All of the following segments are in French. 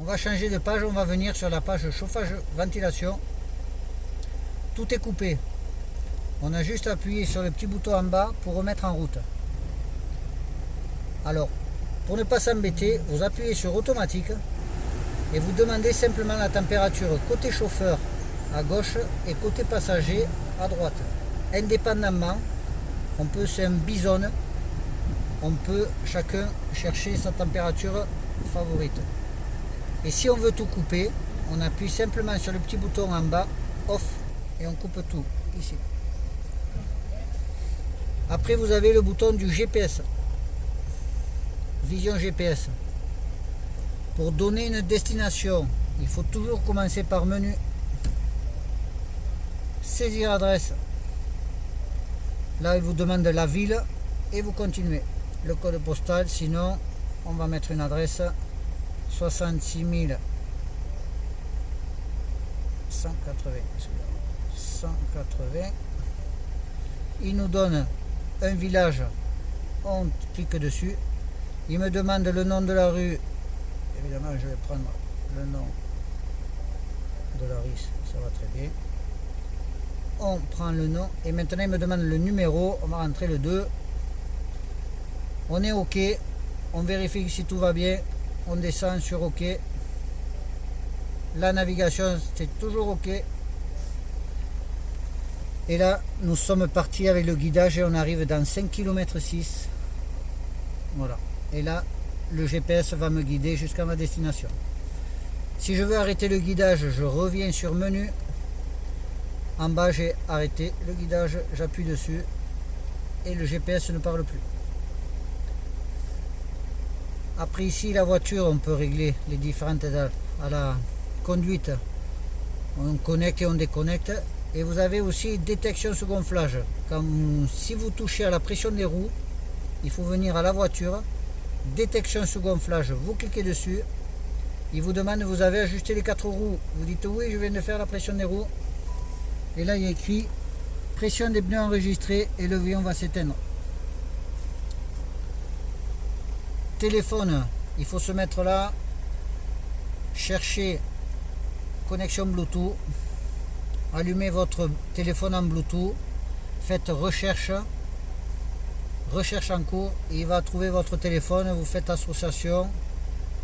va changer de page, on va venir sur la page chauffage-ventilation. Tout est coupé. On a juste appuyé sur le petit bouton en bas pour remettre en route. Alors, pour ne pas s'embêter, vous appuyez sur automatique et vous demandez simplement la température côté chauffeur à gauche et côté passager à droite. Indépendamment, c'est un bisonne, on peut chacun chercher sa température favorite. Et si on veut tout couper, on appuie simplement sur le petit bouton en bas, off, et on coupe tout, ici. Après, vous avez le bouton du GPS, vision GPS. Pour donner une destination, il faut toujours commencer par menu, saisir adresse. Là, il vous demande la ville et vous continuez. Le code postal, sinon, on va mettre une adresse 66 180. Il nous donne un village, on clique dessus. Il me demande le nom de la rue. Évidemment, je vais prendre le nom de la rue, ça va très bien. On prend le nom et maintenant il me demande le numéro. On va rentrer le 2. On est OK. On vérifie si tout va bien. On descend sur OK. La navigation, c'est toujours OK. Et là, nous sommes partis avec le guidage et on arrive dans 5 km 6. Voilà. Et là, le GPS va me guider jusqu'à ma destination. Si je veux arrêter le guidage, je reviens sur menu. En bas, j'ai arrêté le guidage, j'appuie dessus et le GPS ne parle plus. Après ici, la voiture, on peut régler les différentes à la conduite. On connecte et on déconnecte. Et vous avez aussi détection sous gonflage. Si vous touchez à la pression des roues, il faut venir à la voiture. Détection sous gonflage, vous cliquez dessus. Il vous demande, vous avez ajusté les 4 roues. Vous dites oui, je viens de faire la pression des roues. Et là, il y a écrit pression des pneus enregistrée et le l'avion va s'éteindre. Téléphone, il faut se mettre là, chercher connexion Bluetooth, allumez votre téléphone en Bluetooth, faites recherche en cours, et il va trouver votre téléphone, vous faites association,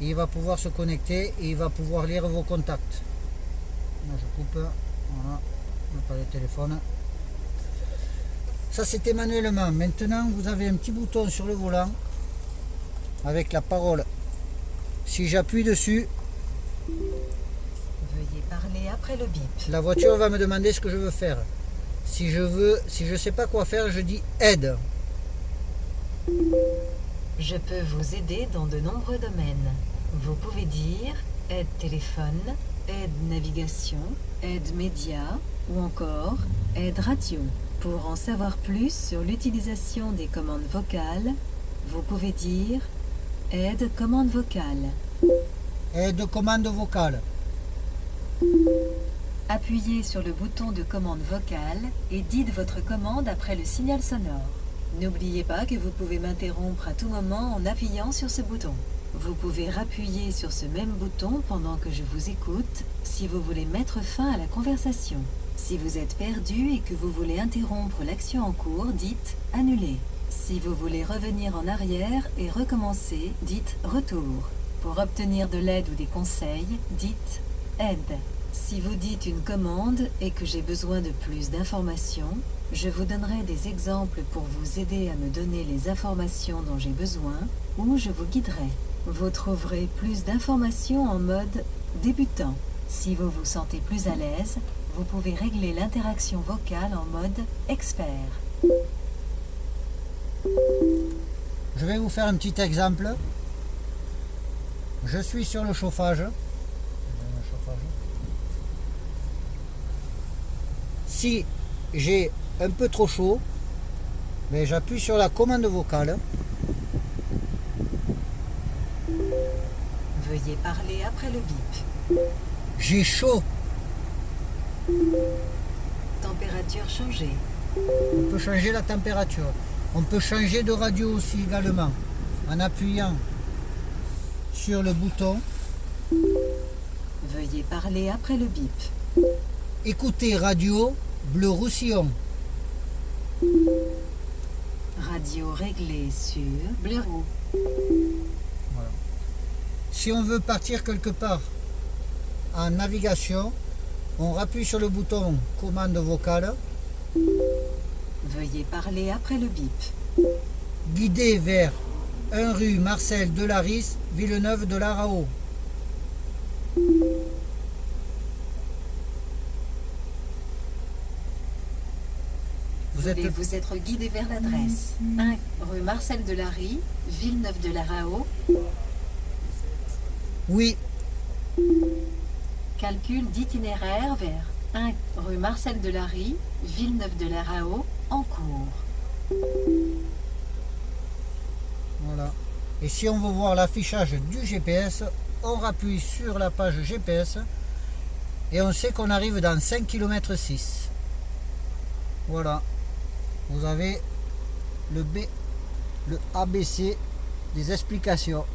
et il va pouvoir se connecter et il va pouvoir lire vos contacts. Moi je coupe, voilà. On n'a pas le téléphone. Ça c'était manuellement. Maintenant vous avez un petit bouton sur le volant avec la parole. Si j'appuie dessus, veuillez parler après le bip. La voiture va me demander ce que je veux faire. Si je sais pas quoi faire, je dis aide. Je peux vous aider dans de nombreux domaines. Vous pouvez dire aide téléphone, aide navigation, aide média ou encore aide radio. Pour en savoir plus sur l'utilisation des commandes vocales, vous pouvez dire aide commande vocale. Aide commande vocale. Appuyez sur le bouton de commande vocale et dites votre commande après le signal sonore. N'oubliez pas que vous pouvez m'interrompre à tout moment en appuyant sur ce bouton. Vous pouvez rappuyer sur ce même bouton pendant que je vous écoute si vous voulez mettre fin à la conversation. Si vous êtes perdu et que vous voulez interrompre l'action en cours, dites « Annuler ». Si vous voulez revenir en arrière et recommencer, dites « Retour ». Pour obtenir de l'aide ou des conseils, dites « Aide ». Si vous dites une commande et que j'ai besoin de plus d'informations, je vous donnerai des exemples pour vous aider à me donner les informations dont j'ai besoin ou je vous guiderai. Vous trouverez plus d'informations en mode débutant. Si vous vous sentez plus à l'aise, vous pouvez régler l'interaction vocale en mode expert. Je vais vous faire un petit exemple. Je suis sur le chauffage. Si j'ai un peu trop chaud, mais j'appuie sur la commande vocale. Veuillez parler après le bip. J'ai chaud. Température changée. On peut changer la température. On peut changer de radio aussi également en appuyant sur le bouton. Veuillez parler après le bip. Écoutez radio Bleu Roussillon. Radio réglée sur Bleu Roux. Voilà. Si on veut partir quelque part en navigation, on appuie sur le bouton commande vocale. Veuillez parler après le bip. Guidez vers 1 rue Marcel Delaris, Villeneuve de la Rao. Vous êtes Voulez-vous être guidé vers l'adresse 1 rue Marcel Delary, Villeneuve de la Rao. Oui, Calcul d'itinéraire vers 1 rue Marcel Delary, Villeneuve de la Rao, en cours. voilà. Et si on veut voir l'affichage du GPS, on appuie sur la page GPS et on sait qu'on arrive dans 5 km 6. Voilà. Vous avez le ABC des explications.